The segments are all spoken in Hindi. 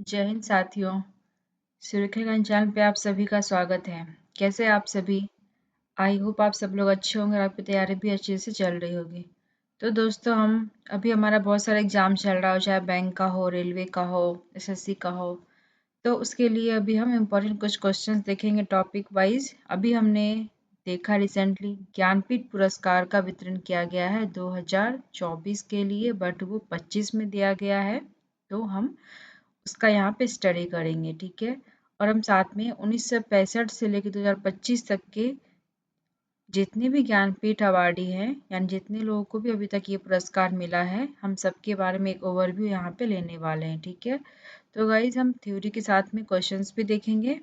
जय हिंद साथियों। सुरेखागंज चैनल पे आप सभी का स्वागत है। कैसे आप सभी? आई होप आप सब लोग अच्छे होंगे और आपकी तैयारी भी अच्छे से चल रही होगी। तो दोस्तों हमारा बहुत सारा एग्जाम चल रहा हो, चाहे बैंक का हो, रेलवे का हो, एसएससी का हो। तो उसके लिए अभी हम इम्पोर्टेंट कुछ क्वेश्चंस देखेंगे टॉपिक वाइज। अभी हमने देखा रिसेंटली ज्ञानपीठ पुरस्कार का वितरण किया गया है 2024 के लिए, बट वो 25 में दिया गया है। तो हम उसका यहाँ पे स्टडी करेंगे, ठीक है। और हम साथ में 1965 से लेकर 2025 तक के जितने भी ज्ञानपीठ अवार्डी हैं, यानी जितने लोगों को भी अभी तक ये पुरस्कार मिला है, हम सबके बारे में एक ओवरव्यू यहाँ पे लेने वाले हैं, ठीक है। तो गाइज हम थ्योरी के साथ में क्वेश्चंस भी देखेंगे,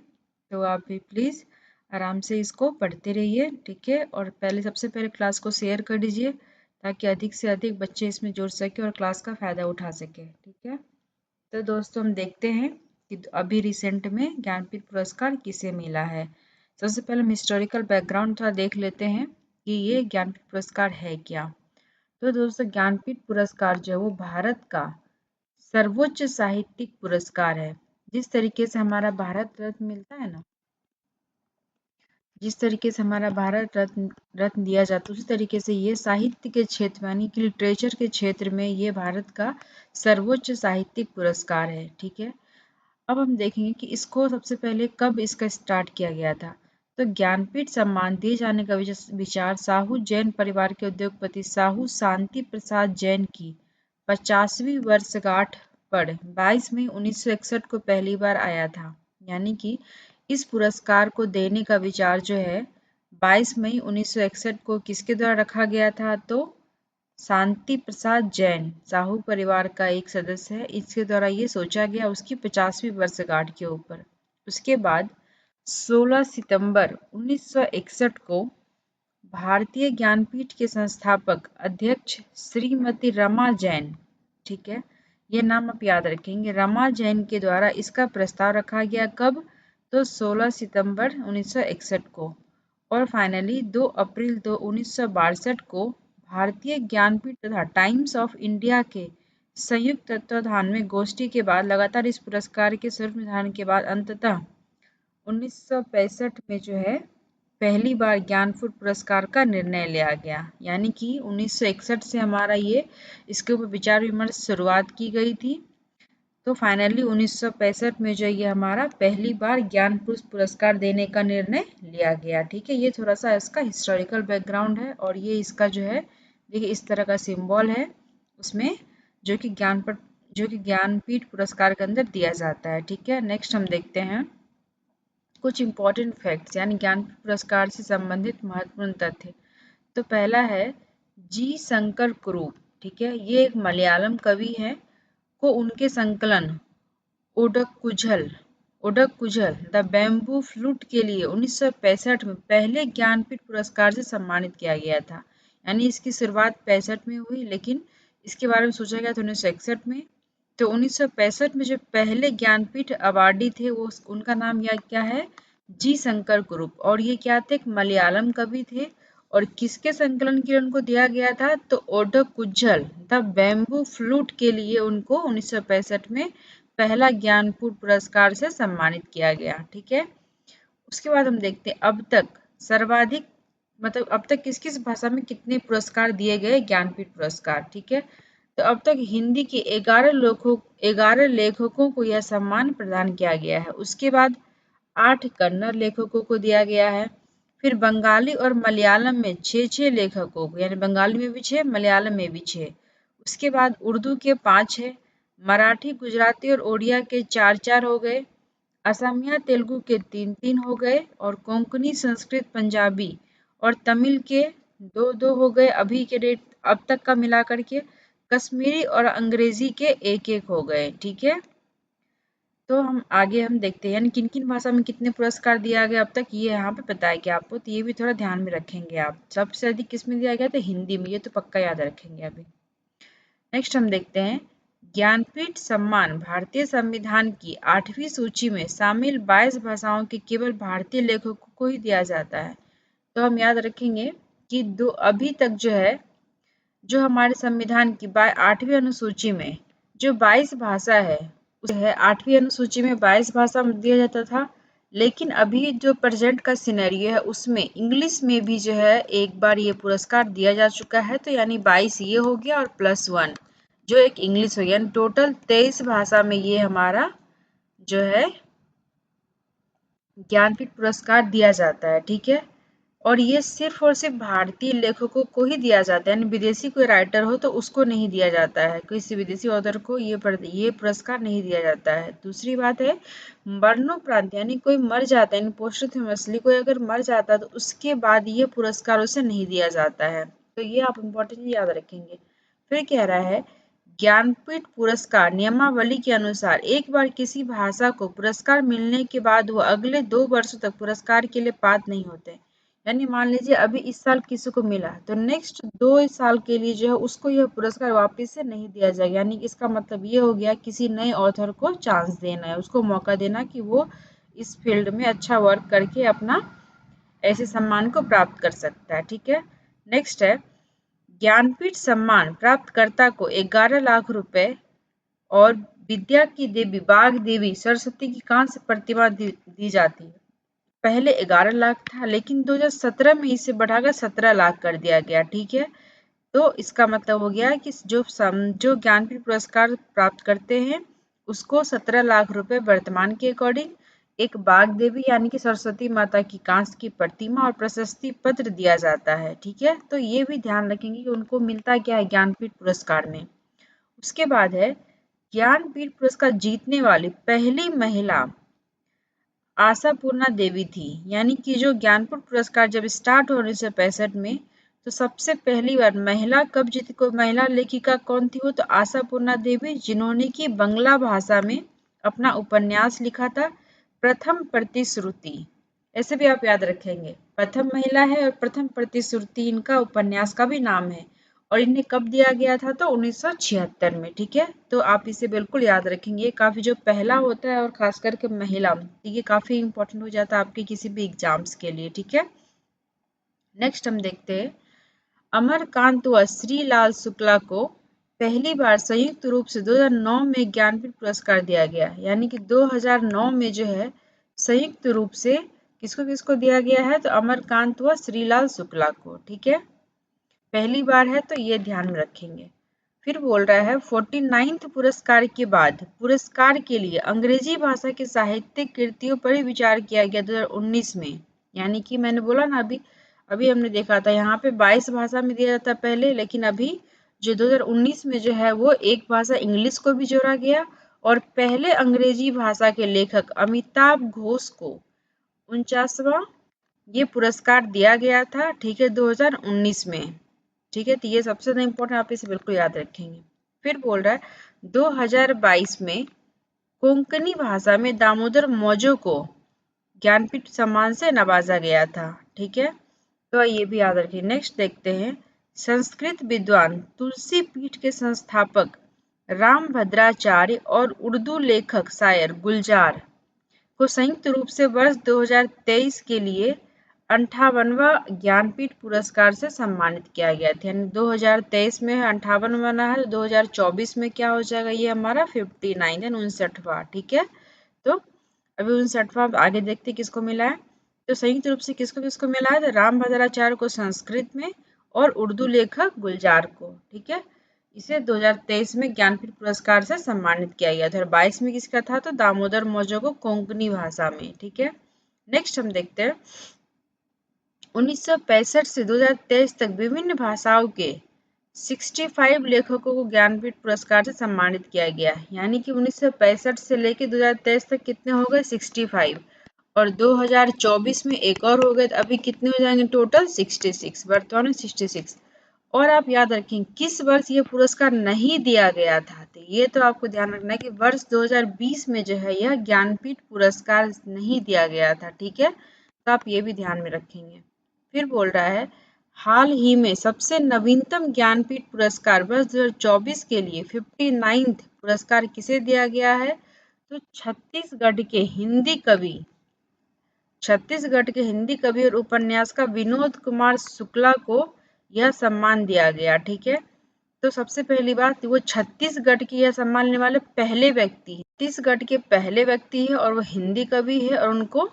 तो आप भी प्लीज़ आराम से इसको पढ़ते रहिए, ठीक है। और सबसे पहले क्लास को शेयर कर दीजिए ताकि अधिक से अधिक बच्चे इसमें जुड़ सके और क्लास का फ़ायदा उठा सके, ठीक है। तो दोस्तों हम देखते हैं कि अभी रिसेंट में ज्ञानपीठ पुरस्कार किसे मिला है। सबसे पहले हम हिस्टोरिकल बैकग्राउंड थोड़ा देख लेते हैं कि ये ज्ञानपीठ पुरस्कार है क्या। तो दोस्तों ज्ञानपीठ पुरस्कार जो है वो भारत का सर्वोच्च साहित्यिक पुरस्कार है। जिस तरीके से हमारा भारत रत्न मिलता है ना, जिस तरीके से हमारा भारत रत्न दिया जाता है, उसी तरीके से ये साहित्य के क्षेत्र में यानी कि लिटरेचर के क्षेत्र में ये भारत का सर्वोच्च साहित्यिक पुरस्कार है, ठीक है। अब हम देखेंगे कि इसको सबसे पहले कब इसका स्टार्ट किया गया था। तो ज्ञानपीठ सम्मान दिए जाने का विचार साहू जैन परिवार के उद्योगपति साहू शांति प्रसाद जैन की 50वीं वर्षगांठ पर 22 मई 1961 को पहली बार आया था। यानी कि इस पुरस्कार को देने का विचार जो है 22 मई 1961 को किसके द्वारा रखा गया था, तो शांति प्रसाद जैन साहू परिवार का एक सदस्य है, इसके द्वारा ये सोचा गया उसकी 50वीं वर्षगांठ के ऊपर। उसके बाद 16 सितंबर 1961 को भारतीय ज्ञानपीठ के संस्थापक अध्यक्ष श्रीमती रमा जैन, ठीक है, ये नाम आप याद रखेंगे, रमा जैन के द्वारा इसका प्रस्ताव रखा गया। कब? तो 16 सितंबर 1961 को। और फाइनली 2 अप्रैल 1962 को भारतीय ज्ञानपीठ तथा टाइम्स ऑफ इंडिया के संयुक्त तत्वाधान में गोष्ठी के बाद लगातार इस पुरस्कार के स्वरूप निर्धारण के बाद अंततः 1965 में जो है पहली बार ज्ञानपीठ पुरस्कार का निर्णय लिया गया। यानी कि 1961 से हमारा ये इसके ऊपर विचार विमर्श शुरुआत की गई थी। तो फाइनली 1965 में जो ये हमारा पहली बार ज्ञानपीठ पुरस्कार देने का निर्णय लिया गया, ठीक है। ये थोड़ा सा इसका हिस्टोरिकल बैकग्राउंड है और ये इसका जो है देखिए इस तरह का सिंबल है उसमें, जो कि ज्ञानपीठ पुरस्कार के अंदर दिया जाता है, ठीक है। नेक्स्ट हम देखते हैं कुछ इंपॉर्टेंट फैक्ट्स यानी ज्ञानपीठ पुरस्कार से संबंधित महत्वपूर्ण तथ्य। तो पहला है जी शंकर कुरूप, ठीक है, ये एक मलयालम कवि है को उनके संकलन ओडक्कुझल ओडक्कुझल द बैम्बू फ्लूट के लिए 1965 में पहले ज्ञानपीठ पुरस्कार से सम्मानित किया गया था। यानी इसकी शुरुआत 65 में हुई, लेकिन इसके बारे में सोचा गया था 1961 में। तो 1965 में जो पहले ज्ञानपीठ अवार्डी थे वो उनका नाम क्या है, जी शंकर कुरूप। और ये क्या थे, एक मलयालम कवि थे। और किसके संकलन के लिए उनको दिया गया था, तो ओडक्कुझल द बैम्बू फ्लूट के लिए उनको 1965 में पहला ज्ञानपीठ पुरस्कार से सम्मानित किया गया, ठीक है। उसके बाद हम देखते हैं अब तक सर्वाधिक मतलब अब तक किस किस भाषा में कितने पुरस्कार दिए गए ज्ञानपीठ पुरस्कार, ठीक है। तो अब तक हिंदी के 11 लेखकों को यह सम्मान प्रदान किया गया है। उसके बाद 8 कन्नड़ लेखकों को दिया गया है। फिर बंगाली और मलयालम में 6 लेखकों को, यानी बंगाली में भी 6, मलयालम में भी 6। उसके बाद उर्दू के 5 है, मराठी, गुजराती और ओडिया के 4 हो गए, असमिया तेलुगु के 3 हो गए, और कोंकणी, संस्कृत, पंजाबी और तमिल के 2 हो गए अभी के डेट अब तक का मिला करके। कश्मीरी और अंग्रेजी के 1 हो गए, ठीक है। तो हम देखते हैं यानी किन किन भाषा में कितने पुरस्कार दिया गया अब तक, ये यहाँ पे बताया गया आपको, तो ये भी थोड़ा ध्यान में रखेंगे आप। सबसे अधिक किस में दिया गया था, हिंदी में, ये तो पक्का याद रखेंगे अभी। नेक्स्ट हम देखते हैं ज्ञानपीठ सम्मान भारतीय संविधान की 8वीं सूची में शामिल 22 भाषाओं के केवल भारतीय लेखकों को ही दिया जाता है। तो हम याद रखेंगे कि अभी तक जो है जो हमारे संविधान की 8वीं अनुसूची में जो 22 भाषा है है 8वीं अनुसूची में 22 भाषा में दिया जाता था, लेकिन अभी जो प्रेजेंट का सिनेरियो है उसमें इंग्लिश में भी जो है एक बार ये पुरस्कार दिया जा चुका है, तो यानी 22 ये हो गया और +1 जो एक इंग्लिश हो गया, यानी टोटल 23 भाषा में ये हमारा जो है ज्ञानपीठ पुरस्कार दिया जाता है। ठीक है, और ये सिर्फ और सिर्फ भारतीय लेखकों को ही दिया जाता है, यानी विदेशी कोई राइटर हो तो उसको नहीं दिया जाता है, किसी विदेशी ऑथर को ये पुरस्कार नहीं दिया जाता है। दूसरी बात है मरणोपरांत, यानी कोई मर जाता है, यानी पोस्टमसली कोई अगर मर जाता है तो उसके बाद ये पुरस्कार उसे नहीं दिया जाता है, तो ये आप इम्पोर्टेंट याद रखेंगे। फिर कह रहा है ज्ञानपीठ पुरस्कार नियमावली के अनुसार एक बार किसी भाषा को पुरस्कार मिलने के बाद वह अगले 2 वर्षों तक पुरस्कार के लिए पात्र नहीं होते, यानी मान लीजिए अभी इस साल किसी को मिला तो नेक्स्ट 2 साल के लिए जो है उसको यह पुरस्कार वापस से नहीं दिया जाएगा, यानी इसका मतलब ये हो गया किसी नए ऑथर को चांस देना है, उसको मौका देना कि वो इस फील्ड में अच्छा वर्क करके अपना ऐसे सम्मान को प्राप्त कर सकता है। ठीक है, नेक्स्ट है ज्ञानपीठ सम्मान प्राप्तकर्ता को 11 लाख रुपए और विद्या की देवी बाघ देवी सरस्वती की कांस्य प्रतिमा दी जाती है। पहले 11 लाख था, लेकिन 2017 में इसे बढ़ाकर 17 लाख कर दिया गया। ठीक है, तो इसका मतलब हो गया कि जो ज्ञानपीठ पुरस्कार प्राप्त करते हैं उसको 17 लाख रुपए वर्तमान के अकॉर्डिंग एक बाघ देवी यानी कि सरस्वती माता की कांस्य की प्रतिमा और प्रशस्ति पत्र दिया जाता है। ठीक है, तो ये भी ध्यान रखेंगे कि उनको मिलता क्या है ज्ञानपीठ पुरस्कार में। उसके बाद है ज्ञानपीठ पुरस्कार जीतने वाली पहली महिला आशापूर्णा देवी थी, यानी कि जो ज्ञानपीठ पुरस्कार जब स्टार्ट हो 1965 में तो सबसे पहली बार महिला कब जीती, कोई महिला लेखिका कौन थी, वो तो आशापूर्णा देवी, जिन्होंने की बंगला भाषा में अपना उपन्यास लिखा था प्रथम प्रतिश्रुति। ऐसे भी आप याद रखेंगे, प्रथम महिला है और प्रथम प्रतिश्रुति इनका उपन्यास का भी नाम है, और इन्हें कब दिया गया था तो 1976 में। ठीक है, तो आप इसे बिल्कुल याद रखेंगे, काफी जो पहला होता है और खास करके महिला, ये काफी इंपॉर्टेंट हो जाता है आपके किसी भी एग्जाम्स के लिए। ठीक है, नेक्स्ट हम देखते हैं अमरकांत व श्रीलाल शुक्ला को पहली बार संयुक्त रूप से 2009 में ज्ञानपीठ पुरस्कार दिया गया, यानी कि 2009 में जो है संयुक्त रूप से किसको किसको दिया गया है तो अमरकांत व श्रीलाल शुक्ला को। ठीक है, पहली बार है तो ये ध्यान में रखेंगे। फिर बोल रहा है 49th पुरस्कार के बाद पुरस्कार के लिए अंग्रेजी भाषा की साहित्यिक कृतियों पर ही विचार किया गया 2019 में, यानी कि मैंने बोला ना अभी अभी हमने देखा था यहाँ पे 22 भाषा में दिया जाता पहले, लेकिन अभी जो 2019 में जो है वो एक भाषा इंग्लिश को भी जोड़ा गया, और पहले अंग्रेजी भाषा के लेखक अमिताभ घोष को 49वां ये पुरस्कार दिया गया था। ठीक है, 2019 में। ठीक है, तो ये सबसे ज्यादा इम्पोर्टेंट, आप इसे बिल्कुल याद रखेंगे। फिर बोल रहा है 2022 में कोंकणी भाषा में दामोदर मौजो को ज्ञानपीठ सम्मान से नवाजा गया था। ठीक है, तो ये भी याद रखिए। नेक्स्ट देखते हैं संस्कृत विद्वान तुलसी पीठ के संस्थापक रामभद्राचार्य और उर्दू लेखक शायर गुलजार को संयुक्त रूप से वर्ष 2023 के लिए 58वां ज्ञानपीठ पुरस्कार से सम्मानित किया गया था, यानी 2023 में 58 बना है, 2024 में क्या हो जाएगा ये हमारा 59 यानी 59वां। ठीक है, तो अभी 59वां आगे देखते किसको मिला है, तो संयुक्त रूप से किसको किसको मिला है तो रामभद्राचार्य को संस्कृत में और उर्दू लेखक गुलजार को। ठीक है, इसे 2023 में ज्ञानपीठ पुरस्कार से सम्मानित किया गया था, और 22 में किसका था तो दामोदर मौजो को कोंकणी भाषा में। ठीक है, नेक्स्ट हम देखते हैं 1965 से 2023 तक विभिन्न भाषाओं के 65 लेखकों को ज्ञानपीठ पुरस्कार से सम्मानित किया गया, यानी कि 1965 से लेकर 2023 तक कितने हो गए 65, और 2024 में एक और हो गए, तो अभी कितने हो जाएंगे टोटल 66, वर्तमान में 66। और आप याद रखें किस वर्ष ये पुरस्कार नहीं दिया गया था, तो ये तो आपको ध्यान रखना है कि वर्ष 2020 में जो है यह ज्ञानपीठ पुरस्कार नहीं दिया गया था। ठीक है, तो आप ये भी ध्यान में रखेंगे। फिर बोल रहा है हाल ही में सबसे नवीनतम ज्ञानपीठ पुरस्कार वर्ष 2024 के लिए 59th पुरस्कार किसे दिया गया है तो छत्तीसगढ़ के हिंदी कवि और उपन्यासकार विनोद कुमार शुक्ला को यह सम्मान दिया गया। ठीक है, तो सबसे पहली बात, वो छत्तीसगढ़ की यह संभालने वाले पहले व्यक्ति हैं, छत्तीसगढ़ के पहले व्यक्ति है और वो हिंदी कवि है और उनको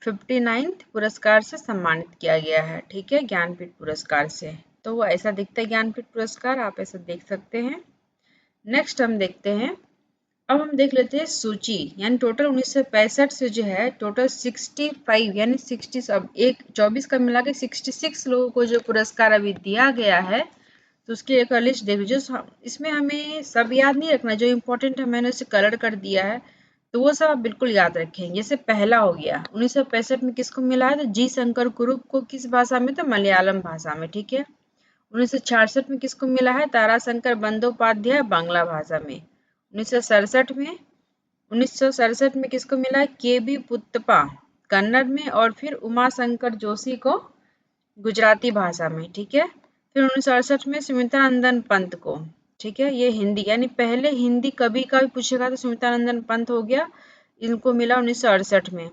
59th पुरस्कार से सम्मानित किया गया है, ठीक है, ज्ञानपीठ पुरस्कार से। तो वो ऐसा दिखता है ज्ञानपीठ पुरस्कार, आप ऐसा देख सकते हैं। नेक्स्ट हम देखते हैं, अब हम देख लेते हैं सूची, यानी टोटल 1965 से जो है टोटल 65 यानी 60, अब एक 24 का मिला के 66 लोगों को जो पुरस्कार अभी दिया गया है, तो उसकी एक लिस्ट देख लीजिए। इसमें हमें सब याद नहीं रखना, जो इम्पोर्टेंट है मैंने उसे कलर कर दिया है, तो वो सब आप बिल्कुल याद रखेंगे। जैसे पहला हो गया 1965 में किसको मिला है, तो जी शंकर कुरुप को, किस भाषा में, तो मलयालम भाषा में, ठीक है। 1966 में किसको मिला है, ताराशंकर बंदोपाध्याय बांग्ला भाषा में। 1967 में किसको मिला है, के बी पुत्तपा कन्नड़ में, और फिर उमाशंकर जोशी को गुजराती भाषा में, ठीक है। फिर 1968 में सुमित्रानंदन पंत को, ठीक है, ये हिंदी, यानी पहले हिंदी कवि का भी पूछेगा तो सुमित्रानंदन पंत हो गया, इनको मिला 1968 में।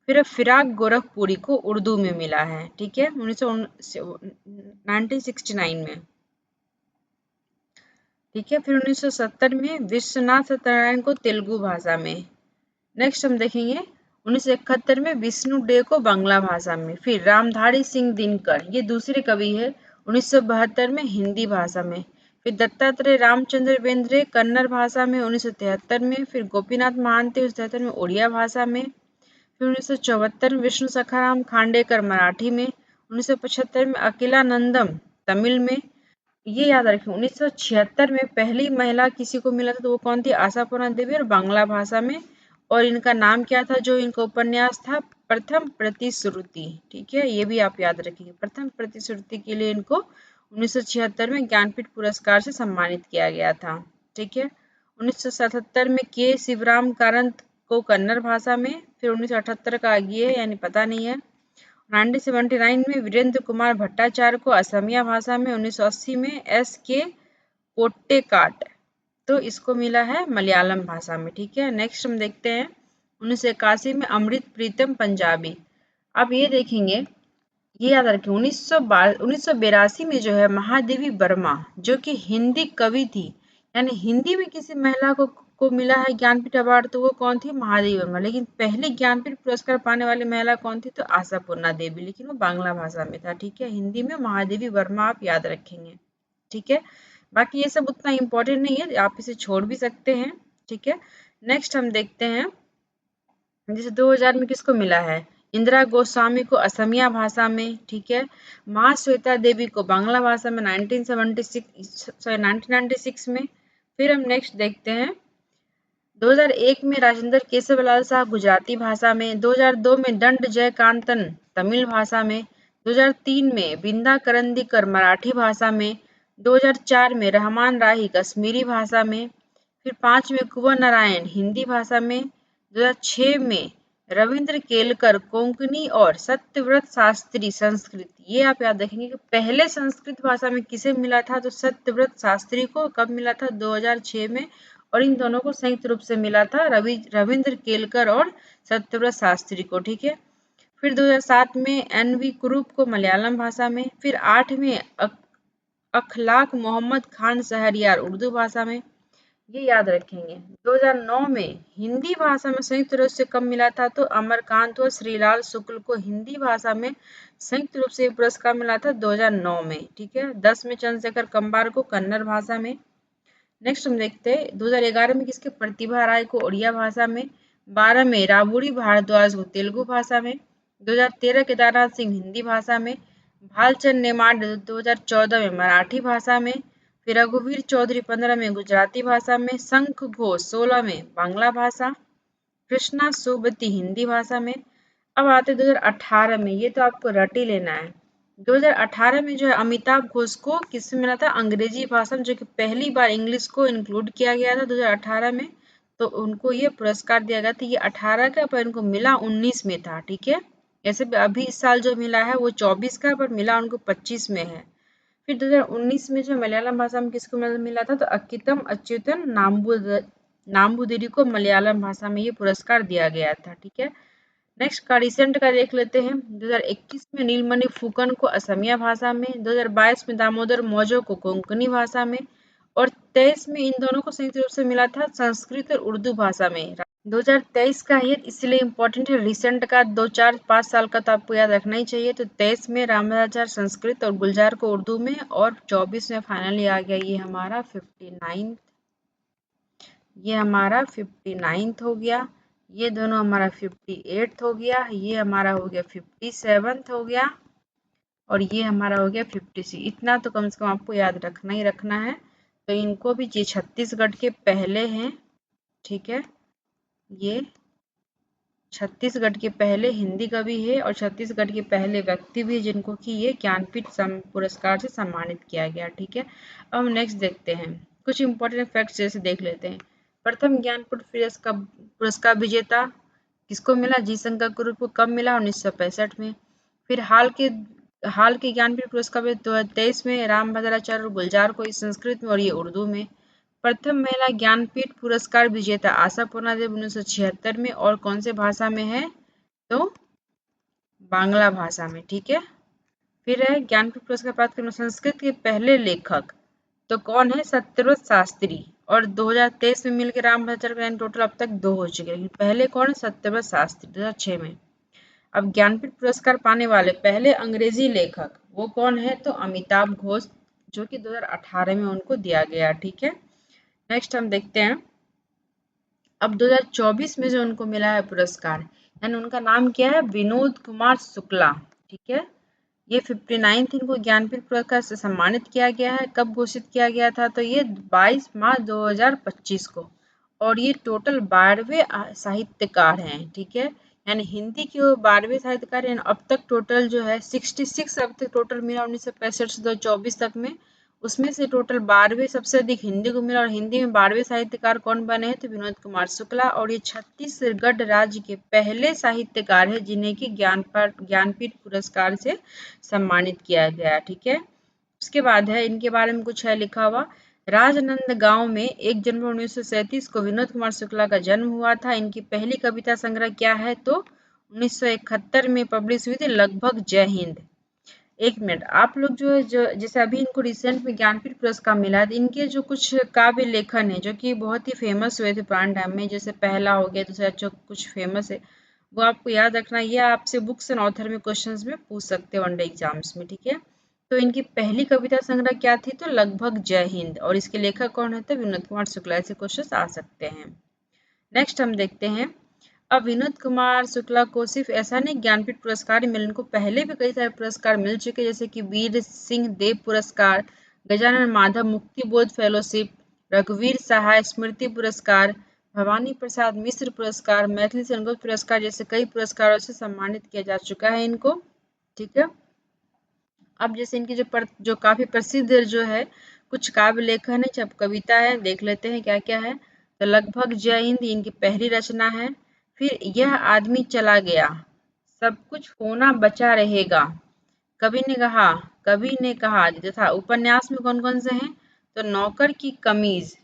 फिर फिराक गोरखपुरी को उर्दू में मिला है, ठीक है, 1969 में, ठीक है। फिर 1970 में विश्वनाथ सत्यनारायण को तेलुगु भाषा में। नेक्स्ट हम देखेंगे 1971 में विष्णु डे को बांग्ला भाषा में। फिर रामधारी सिंह दिनकर, ये दूसरे कवि है, 1972 में हिंदी भाषा में। फिर दत्तात्रेय रामचंद्र बेंद्रे कन्नड़ भाषा में 1973 में। फिर गोपीनाथ महांती 1973 में उड़िया भाषा में। फिर 1974 में विष्णु सखाराम खांडेकर मराठी में। 1975 में अकिलानंदम तमिल में। ये याद रखें 1976 में पहली महिला किसी को मिला था, तो वो कौन थी, आशापूर्णा देवी, और बांग्ला भाषा में। और इनका नाम क्या था, जो इनका उपन्यास था, प्रथम प्रतिश्रुति, ठीक है, ये भी आप याद रखेंगे। प्रथम प्रतिश्रुति के लिए इनको 1976 में ज्ञानपीठ पुरस्कार से सम्मानित किया गया था, ठीक है। 1977 में के शिवराम कारंत को कन्नड़ भाषा में। फिर 1978 का ये है, यानी पता नहीं है। 1979 में वीरेंद्र कुमार भट्टाचार्य को असमिया भाषा में। 1980 में एस के पोट्टेकाट, तो इसको मिला है मलयालम भाषा में, ठीक है। नेक्स्ट हम देखते हैं 1981 में अमृत प्रीतम पंजाबी। अब ये देखेंगे, ये याद रखें 1982 में जो है महादेवी वर्मा, जो कि हिंदी कवि थी, यानी हिंदी में किसी महिला को मिला है ज्ञानपीठ अवार्ड, तो वो कौन थी, महादेवी वर्मा। लेकिन पहले ज्ञानपीठ पुरस्कार पाने वाली महिला कौन थी, तो आशापूर्णा देवी, लेकिन वो बांग्ला भाषा में था, ठीक है। हिंदी में महादेवी वर्मा आप याद रखेंगे, ठीक है। बाकी ये सब उतना इम्पोर्टेंट नहीं है, आप इसे छोड़ भी सकते हैं, ठीक है। नेक्स्ट हम देखते हैं, जैसे 2000 में किसको मिला है, इंदिरा गोस्वामी को असमिया भाषा में, ठीक है। महाश्वेता देवी को बांग्ला भाषा में 1996 में। फिर हम नेक्स्ट देखते हैं 2001 में राजेंद्र केशवलाल शाह गुजराती भाषा में। 2002 में दंड जयकांतन तमिल भाषा में। 2003 में बिंदा करंदीकर मराठी भाषा में। 2004 में रहमान राही कश्मीरी भाषा में। फिर 5 में कुंवर नारायण हिंदी भाषा में। 2006 में रविंद्र केलकर कोंकणी और सत्यव्रत शास्त्री संस्कृत। ये आप याद रखेंगे कि पहले संस्कृत भाषा में किसे मिला था, तो सत्यव्रत शास्त्री को कब मिला था, 2006 में। और इन दोनों को संयुक्त रूप से मिला था रविंद्र केलकर और सत्यव्रत शास्त्री को, ठीक है। फिर 2007 में एन.वी. कुरूप को मलयालम भाषा में। फिर 8 में अखलाक मोहम्मद खान शहरयार उर्दू भाषा में, ये याद रखेंगे। 2009 में हिंदी भाषा में संयुक्त रूप से कब मिला था, तो अमरकांत व श्रीलाल शुक्ल को हिंदी भाषा में संयुक्त रूप से पुरस्कार मिला था 2009 में, ठीक है। 10 में चंद्रशेखर कंबार को कन्नड़ भाषा में। नेक्स्ट हम देखते हैं 2011 में किसके, प्रतिभा राय को उड़िया भाषा में। 12 में राबुड़ी भारद्वाज को तेलुगु भाषा में। 2013 केदारनाथ सिंह हिंदी भाषा में। भालचंद नेमाड 2014 में मराठी भाषा में। फिर रघुवीर चौधरी 15 में गुजराती भाषा में। शंख घोष 16 में बांग्ला भाषा। कृष्णा सोबती हिंदी भाषा में। अब आते 2018 में, ये तो आपको रट ही लेना है। 2018 में जो है अमिताभ घोष को किसमें मिला था, अंग्रेजी भाषा में, जो कि पहली बार इंग्लिश को इंक्लूड किया गया था 2018 में, तो उनको ये पुरस्कार दिया गया था। ये 18 का, पर इनको मिला 19 में था, ठीक है। ऐसे अभी इस साल जो मिला है वो 24 का, पर मिला उनको 25 में है। फिर 2019 में जो मलयालम भाषा में किसको मिला था, तो अक्कितम अच्युतन नाम्बुदिरी को मलयालम भाषा में ये पुरस्कार दिया गया था, ठीक है। नेक्स्ट का रिसेंट का देख लेते हैं। 2021 में नीलमणि फुकन को असमिया भाषा में। 2022 में दामोदर मौजो को कोंकणी भाषा में। और 23 में इन दोनों को संयुक्त रूप से मिला था संस्कृत और उर्दू भाषा में। 2023 का ये इसलिए इम्पोर्टेंट है, रिसेंट का 2-4-5 साल का तो आपको याद रखना ही चाहिए। तो 23 में रामभद्राचार्य संस्कृत और गुलजार को उर्दू में, और 24 में फाइनली आ गया ये हमारा 59, ये हमारा 59 हो गया, ये दोनों हमारा 58 हो गया, ये हमारा हो गया 57 हो गया, और ये हमारा हो गया 56। इतना तो कम से कम आपको याद रखना ही रखना है। तो इनको भी ये छत्तीसगढ़ के पहले हैं, ठीक है, ये छत्तीसगढ़ के पहले हिंदी कवि है और छत्तीसगढ़ के पहले व्यक्ति भी है जिनको कि ये ज्ञानपीठ पुरस्कार से सम्मानित किया गया, ठीक है। अब हम नेक्स्ट देखते हैं कुछ इंपॉर्टेंट फैक्ट्स जैसे देख लेते हैं। प्रथम ज्ञानपीठ पुरस्कार विजेता किसको मिला? जी शंकर गुरुप को कब मिला? 1965 में। फिर हाल के ज्ञानपीठ पुरस्कार 2023 में रामभद्राचार्य और गुलजार को संस्कृत में और ये उर्दू में। प्रथम महिला ज्ञानपीठ पुरस्कार विजेता आशा पूर्णादेवी 1976 में, और कौन से भाषा में है? तो बांग्ला भाषा में, ठीक है। फिर है ज्ञानपीठ पुरस्कार प्राप्त करने संस्कृत के पहले लेखक तो कौन है? सत्यव्रत शास्त्री। और 2023 में मिलकर रामभद्राचार्य टोटल अब तक 2 हो चुके हैं। पहले कौन है? सत्यव्रत शास्त्री 2006 में। अब ज्ञानपीठ पुरस्कार पाने वाले पहले अंग्रेजी लेखक वो कौन है? तो अमिताभ घोष, जो कि 2018 में उनको दिया गया, ठीक है। नेक्स्ट हम देखते हैं अब 2024 में जो उनको मिला है पुरस्कार, यानी उनका नाम क्या है? विनोद कुमार शुक्ला, ठीक है। ये 59 इनको ज्ञानपीठ पुरस्कार से सम्मानित किया गया है। कब घोषित किया गया था? तो ये 22 मार्च 2025 को, और ये टोटल 12वें साहित्यकार हैं, ठीक है। यानी हिंदी के वो 12वें साहित्यकार हैं। अब तक टोटल जो है 66 अब तक टोटल मिला 1965 से 2024 तक में, उसमें से टोटल 12वें सबसे अधिक हिंदी को मिला, और हिंदी में 12वें साहित्यकार कौन बने हैं? तो विनोद कुमार शुक्ला। और ये छत्तीसगढ़ राज्य के पहले साहित्यकार है जिन्हें की ज्ञानपीठ पुरस्कार से सम्मानित किया गया, ठीक है। उसके बाद है इनके बारे में कुछ है लिखा हुआ। राजनांदगांव में 1 जनवरी 1937 को विनोद कुमार शुक्ला का जन्म हुआ था। इनकी पहली कविता संग्रह क्या है? तो 1971 में पब्लिश हुई थी, लगभग जय हिंद। एक मिनट, आप लोग जो जैसे अभी इनको रिसेंट में ज्ञानपीठ पुरस्कार मिला है, इनके जो कुछ काव्य लेखन है जो कि बहुत ही फेमस हुए थे पुराने टाइम में, जैसे पहला हो गया, दूसरा जो कुछ फेमस है वो आपको याद रखना। ये आपसे बुक्स एंड ऑथर में क्वेश्चंस में पूछ सकते हैं वनडे एग्जाम्स में, ठीक है। तो इनकी पहली कविता संग्रह क्या थी? तो लगभग जय हिंद। और इसके लेखक कौन है? तो विनोद कुमार शुक्ला। ऐसे क्वेश्चन आ सकते हैं। नेक्स्ट हम देखते हैं अब विनोद कुमार शुक्ला को सिर्फ ऐसा नहीं ज्ञानपीठ पुरस्कार मिले, इनको पहले भी कई सारे पुरस्कार मिल चुके, जैसे कि वीर सिंह देव पुरस्कार, गजानन माधव मुक्ति बोध फेलोशिप, रघुवीर सहाय स्मृति पुरस्कार, भवानी प्रसाद मिश्र पुरस्कार, मैथिली संगीत पुरस्कार जैसे कई पुरस्कारों से सम्मानित किया जा चुका है इनको, ठीक है। अब जैसे इनकी जो काफी प्रसिद्ध जो है कुछ काव्य लेखन है, जब कविता है, देख लेते हैं क्या क्या है। तो लगभग जय हिंद इनकी पहली रचना है। फिर यह आदमी चला गया, सब कुछ होना बचा रहेगा, कवि ने कहा तथा उपन्यास में कौन कौन से हैं? तो नौकर की कमीज,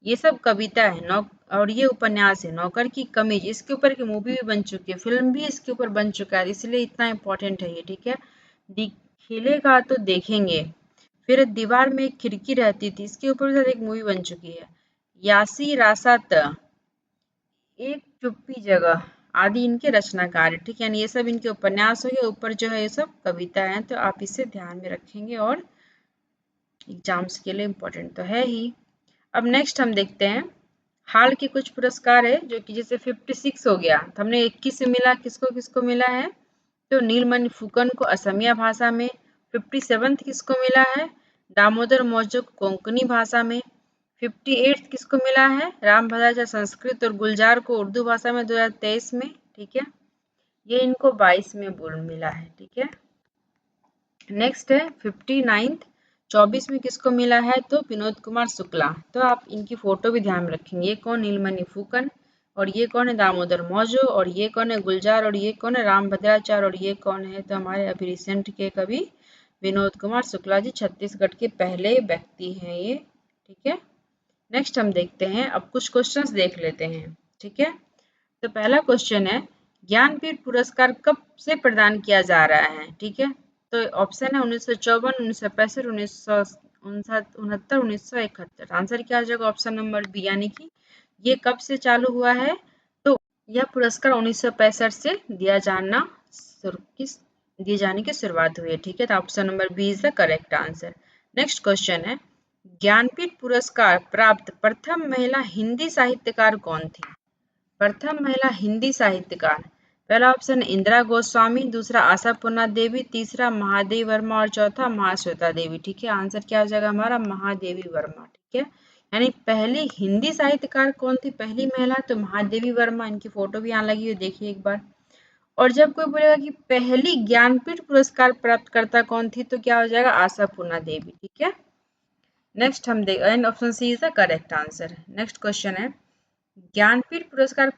ये सब कविता है, और ये उपन्यास है नौकर की कमीज। इसके ऊपर की मूवी भी बन चुकी है, फिल्म भी इसके ऊपर बन चुका है, इसलिए इतना इम्पोर्टेंट है ये, ठीक है। खिलेगा तो देखेंगे, फिर दीवार में एक खिड़की रहती थी, इसके ऊपर एक मूवी बन चुकी है। यासी रासात, एक चुप्पी जगह आदि इनके रचनाकार, ठीक है। ये सब इनके उपन्यास हो गए, ऊपर जो है ये सब कविता है, तो आप इसे ध्यान में रखेंगे और एग्जाम्स के लिए इम्पोर्टेंट तो है ही। अब नेक्स्ट हम देखते हैं हाल के कुछ पुरस्कार है, जो कि जैसे 56 हो गया, तो हमने 21 से मिला, किसको किसको मिला है? तो नीलमणि फुकन को असमिया भाषा में। 57 किसको मिला है? दामोदर मौजो को कोंकणी भाषा में। 58 किसको मिला है? रामभद्राचार्य संस्कृत और गुलजार को उर्दू भाषा में 2023 में, ठीक है। ये इनको 22 में बोल मिला है, ठीक है। नेक्स्ट है 59 24 में किसको मिला है? तो विनोद कुमार शुक्ला। तो आप इनकी फोटो भी ध्यान में रखेंगे, ये कौन? नीलमणि फुकन, और ये कौन है? दामोदर मौजो, और ये कौन है? गुलजार, और ये कौन है? रामभद्राचार्य, और ये कौन है? तो हमारे अभी रिसेंट के कवि विनोद कुमार शुक्ला जी, छत्तीसगढ़ के पहले व्यक्ति हैं ये, ठीक है। नेक्स्ट हम देखते हैं, अब कुछ क्वेश्चंस देख लेते हैं, ठीक है। तो पहला क्वेश्चन है ज्ञानपीठ पुरस्कार कब से प्रदान किया जा रहा है, ठीक है। तो ऑप्शन है 1954, 1965, 69 1971। आंसर क्या आ जाएगा? ऑप्शन नंबर बी, यानी कि ये कब से चालू हुआ है? तो यह पुरस्कार 1965 से दिए जाने की शुरुआत हुई है। ठीक है, तो option number B is the correct answer. Next question है, ज्ञानपीठ पुरस्कार प्राप्त प्रथम महिला हिंदी साहित्यकार कौन थी? प्रथम महिला हिंदी साहित्यकार, पहला ऑप्शन इंदिरा गोस्वामी, दूसरा आशापूर्णा देवी, तीसरा महादेवी वर्मा और चौथा महाश्वेता देवी। ठीक है, आंसर क्या हो जाएगा हमारा? महादेवी वर्मा। ठीक है, यानी पहली हिंदी साहित्यकार कौन थी, पहली महिला? तो महादेवी वर्मा। इनकी फोटो भी यहाँ लगी हुई, देखिए एक बार। और जब कोई बोलेगा कि पहली ज्ञानपीठ पुरस्कार प्राप्तकर्ता कौन थी, तो क्या हो जाएगा? आशापूर्णा देवी। ठीक है, नेक्स्ट हम देख, and option C is the correct answer. Next question है, ज्ञानपीठ पुरस्कार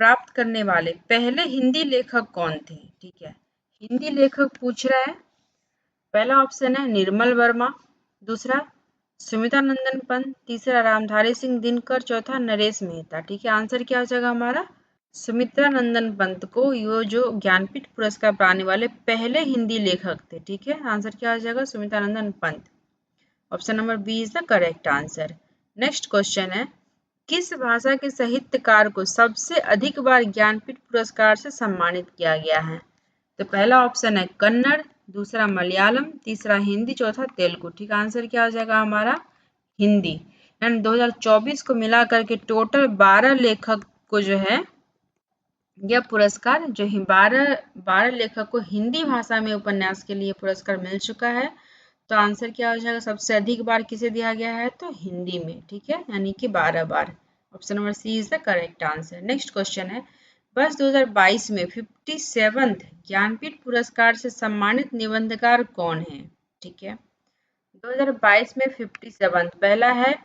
प्राप्त करने वाले पहले हिंदी लेखक कौन थे? ठीक है, हिंदी लेखक पूछ रहा है। पहला ऑप्शन है निर्मल वर्मा, दूसरा सुमित्रा नंदन पंत, तीसरा रामधारी सिंह दिनकर, चौथा नरेश मेहता। ठीक है, आंसर क्या हो जाएगा हमारा? सुमित्रा नंदन पंत को यो जो ज्ञानपीठ पुरस्कार पाने वाले पहले हिंदी लेखक थे। ठीक है, आंसर क्या हो जाएगा? Sumitra Nandan Pant. Option number B is the correct answer. Next question है, किस भाषा के साहित्यकार को सबसे अधिक बार ज्ञानपीठ पुरस्कार से सम्मानित किया गया है? तो पहला ऑप्शन है कन्नड़, दूसरा मलयालम, तीसरा हिंदी, चौथा तेलुगु। ठीक, आंसर क्या हो जाएगा हमारा? हिंदी। एंड 2024 को मिला करके टोटल 12 लेखक को जो है यह पुरस्कार जो 12 लेखक को हिंदी भाषा में उपन्यास के लिए पुरस्कार मिल चुका है। तो आंसर क्या हो जाएगा? सबसे अधिक बार किसे दिया गया है? तो हिंदी में। ठीक है, यानी कि 12 बार। Option number C is the correct answer. Next question है, वर्ष 2022 में 57th ज्ञानपीठ पुरस्कार से सम्मानित निबंधकार कौन है? ठीक है, 2022 में 57, पहला है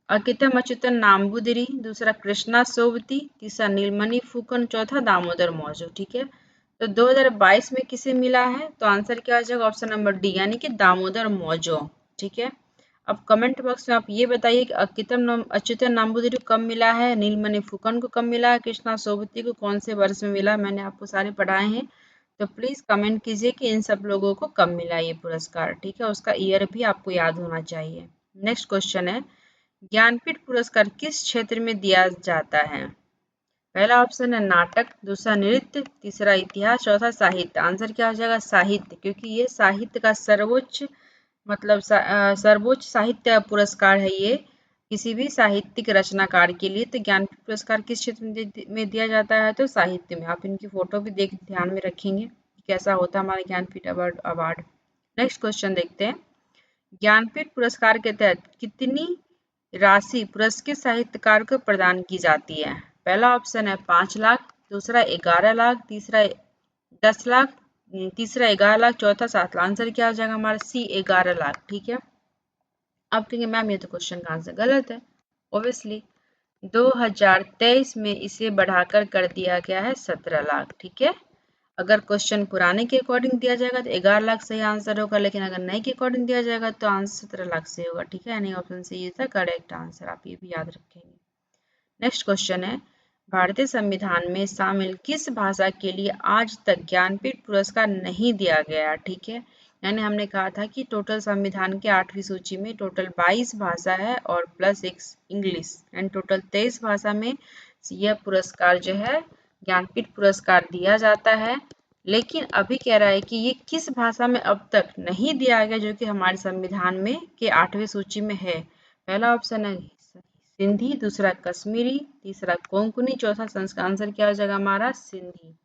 अकितम अच्युतन नाम्बुदिरी, दूसरा कृष्णा सोबती, तीसरा नीलमणि फुकन, चौथा दामोदर मौजो। ठीक है, तो 2022 में किसे मिला है? तो आंसर क्या हो जाएगा? ऑप्शन नंबर डी, यानी कि दामोदर मौजो। ठीक है, अब कमेंट बॉक्स में आप ये बताइए कि अच्युतन नाम्बुदिरी को कब मिला है, नीलमणि फुकन को कब मिला है, कृष्णा सोबती को कौन से वर्ष में मिला? मैंने आपको सारे पढ़ाए हैं, तो प्लीज कमेंट कीजिए कि इन सब लोगों को कब मिला ये पुरस्कार। ठीक है, उसका ईयर भी आपको याद होना चाहिए। नेक्स्ट क्वेश्चन है, ज्ञानपीठ पुरस्कार किस क्षेत्र में दिया जाता है? पहला ऑप्शन है नाटक, दूसरा नृत्य, तीसरा इतिहास, चौथा साहित्य। आंसर क्या हो जाएगा? साहित्य, क्योंकि ये साहित्य का सर्वोच्च सर्वोच्च साहित्य पुरस्कार है ये किसी भी साहित्यिक रचनाकार के लिए। तो ज्ञानपीठ पुरस्कार किस क्षेत्र में दिया जाता है? तो साहित्य में। आप इनकी फोटो भी देख ध्यान में रखेंगे कैसा होता है हमारे ज्ञानपीठ अवार्ड। नेक्स्ट क्वेश्चन देखते हैं, ज्ञानपीठ पुरस्कार के तहत कितनी राशि पुरस्कृत साहित्यकार को प्रदान की जाती है? पहला ऑप्शन है 5 लाख, दूसरा 11 लाख, तीसरा 10 लाख, तीसरा 11 लाख, चौथा 7 लाख। आंसर क्या हो जाएगा हमारा? सी, 11 लाख। ठीक है, अब कहेंगे मैम ये तो क्वेश्चन का आंसर गलत है। ओबियसली 2023 में इसे बढ़ाकर कर दिया गया है 17 लाख। ठीक है, अगर क्वेश्चन पुराने के अकॉर्डिंग दिया जाएगा तो 11 लाख सही आंसर होगा, लेकिन अगर नए के अकॉर्डिंग दिया जाएगा तो आंसर 17 लाख से होगा। ठीक है, यानी option C is the correct answer, आप ये भी याद रखेंगे। नेक्स्ट क्वेश्चन है, भारतीय संविधान में शामिल किस भाषा के लिए आज तक ज्ञानपीठ पुरस्कार नहीं दिया गया? ठीक है, यानी हमने कहा था कि टोटल संविधान के 8वीं सूची में टोटल 22 भाषा है और प्लस एक इंग्लिश, एंड टोटल 23 भाषा में यह पुरस्कार जो है ज्ञानपीठ पुरस्कार दिया जाता है। लेकिन अभी कह रहा है कि ये किस भाषा में अब तक नहीं दिया गया जो कि हमारे संविधान में के 8वीं सूची में है। पहला ऑप्शन है सिंधी, दूसरा कश्मीरी, तीसरा कोंकणी, चौथा संस्कृत। आंसर क्या हो जाएगा हमारा? सिंधी।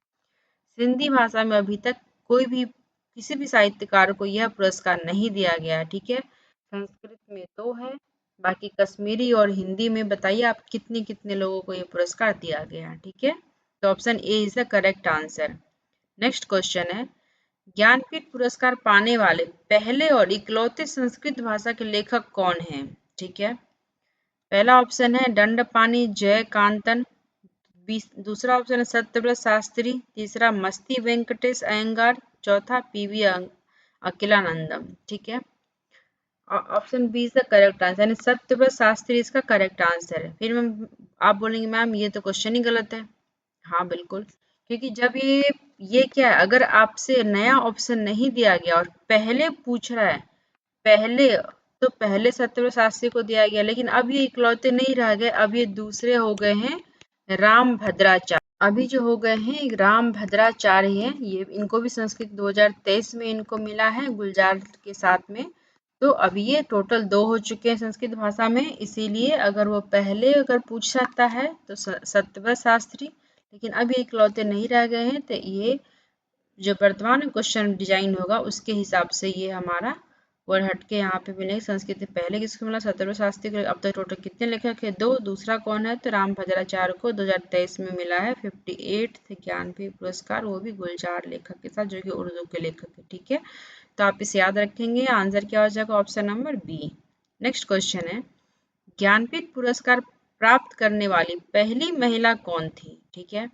सिंधी भाषा में अभी तक कोई भी किसी भी साहित्यकार को यह पुरस्कार नहीं दिया गया है। ठीक है, संस्कृत में 2 है, बाकी कश्मीरी और हिंदी में बताइए आप कितने कितने लोगों को यह पुरस्कार दिया गया है। ठीक है, तो option A is the correct answer. Next question है, ज्ञानपीठ पुरस्कार पाने वाले पहले और इकलौते संस्कृत भाषा के लेखक कौन हैं? ठीक है, पहला ऑप्शन है दंडपाणि जयकांतन, दूसरा ऑप्शन है सत्यव्रत शास्त्री, तीसरा मस्ती वेंकटेश अयंगार, चौथा पीवी अखिलानंदम। ठीक है, option B is the correct answer, यानी सत्यव्रत शास्त्री इसका करेक्ट आंसर है। फिर मैम आप बोलेंगे मैम ये तो क्वेश्चन ही गलत है। हाँ बिल्कुल, क्योंकि जब ये क्या है, अगर आपसे नया ऑप्शन नहीं दिया गया और पहले पूछ रहा है पहले, तो पहले सत्यव्रत शास्त्री को दिया गया, लेकिन अब ये इकलौते नहीं रह गए, अब ये दूसरे हो गए हैं राम भद्राचार्य। अभी जो हो गए हैं राम भद्राचार्य हैं, ये इनको भी संस्कृत 2023 में इनको मिला है गुलजार के साथ में। तो अभी ये टोटल 2 हो चुके हैं संस्कृत भाषा में, इसीलिए अगर वो पहले अगर पूछ सकता है तो सत्यव्रत शास्त्री, लेकिन अभी इकलौते नहीं रह गए हैं, तो ये जो वर्तमान क्वेश्चन डिजाइन होगा उसके हिसाब से ये हमारा वर्ड हट के यहाँ पे मिलेगा। संस्कृत में पहले किसको मिला? सत्यव्रत शास्त्री को। अब तक टोटल कितने लेखक है? 2। दूसरा कौन है? तो राम भद्राचार्य को 2023 में मिला है 58th ज्ञानपीठ पुरस्कार, वो भी गुलजार लेखक के साथ, जो कि उर्दू के लेखक है। ठीक है, तो आप इसे याद रखेंगे। आंसर क्या हो जाएगा? Option number B. Next question है, ज्ञानपीठ पुरस्कार प्राप्त करने वाली पहली महिला कौन थी? ठीक है,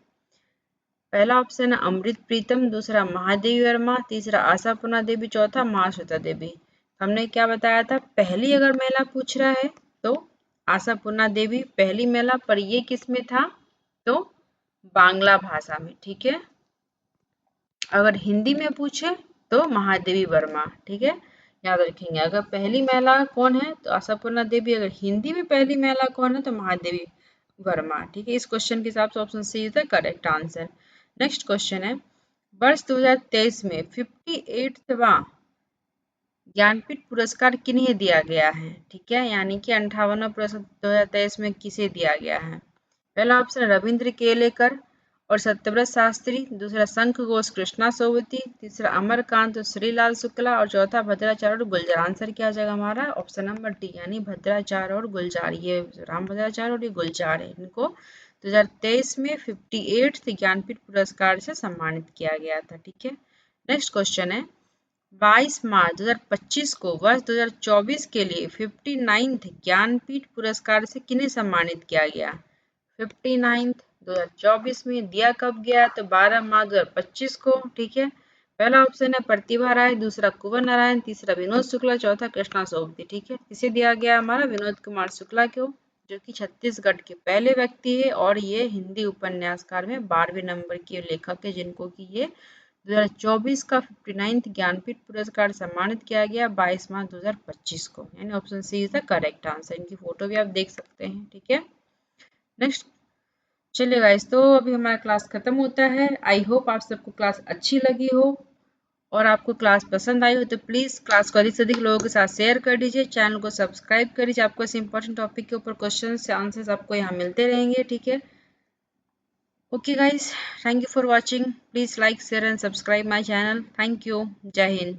पहला ऑप्शन है अमृत प्रीतम, दूसरा महादेवी वर्मा, तीसरा आशापूर्णा देवी, चौथा महाश्वेता देवी। हमने क्या बताया था? पहली अगर महिला पूछ रहा है तो आशापूर्णा देवी पहली महिला, पर ये किस में था? तो बांग्ला भाषा में। ठीक है, अगर हिंदी में पूछे तो महादेवी वर्मा। ठीक है, याद रखेंगे। अगर पहली महिला कौन है तो आशापूर्णा देवी, अगर हिंदी में पहली महिला कौन है तो महादेवी वर्मा। ठीक है, इस क्वेश्चन के हिसाब से option C is the correct answer. Next question है, वर्ष 2023 में 58वां ज्ञानपीठ पुरस्कार किन्हें दिया गया है? ठीक है, यानी कि 58वां पुरस्कार 2023 में किसे दिया गया है? पहला ऑप्शन रविंद्र केलेकर और सत्यव्रत शास्त्री, दूसरा शंख घोष कृष्णा सोबती, तीसरा अमरकांत और श्रीलाल शुक्ला, और चौथा भद्राचार्य और गुलजार। आंसर क्या आ जाएगा हमारा? ऑप्शन नंबर डी, यानी भद्राचार्य और गुलजार। ये राम भद्राचार्य और ये गुलजार है, इनको 2023 में 58th ज्ञानपीठ पुरस्कार से सम्मानित किया गया था। ठीक है, नेक्स्ट क्वेश्चन है, 22 मार्च 2025 को वर्ष 2024 के लिए 59th ज्ञानपीठ पुरस्कार से किन्हें सम्मानित किया गया? 59th 2024 में दिया कब गया? तो 12 मार्च 2025 को। ठीक है, पहला ऑप्शन है प्रतिभा राय, दूसरा कुंवर नारायण, तीसरा विनोद शुक्ला, चौथा कृष्णा सोबती। ठीक है, इसे दिया गया हमारा विनोद कुमार शुक्ला को, जो कि छत्तीसगढ़ के पहले व्यक्ति है, और ये हिंदी उपन्यासकार में 12वें नंबर के लेखक है, जिनको कि ये 2024 का 59th ज्ञानपीठ पुरस्कार सम्मानित किया गया 22 मार्च 2025 को, यानी option C is the correct answer. इनकी फोटो भी आप देख सकते हैं। ठीक है, नेक्स्ट, चलिए गाइस, तो अभी हमारा क्लास खत्म होता है। आई होप आप सबको क्लास अच्छी लगी हो, और आपको क्लास पसंद आई हो तो प्लीज़ क्लास को अधिक से अधिक लोगों के साथ शेयर कर दीजिए, चैनल को सब्सक्राइब कर दीजिए। आपको इस इंपॉर्टेंट टॉपिक के ऊपर क्वेश्चन से आंसर्स आपको यहाँ मिलते रहेंगे। ठीक है, okay guys, thank you for watching. Please like share and subscribe my channel. Thank you, जय हिंद।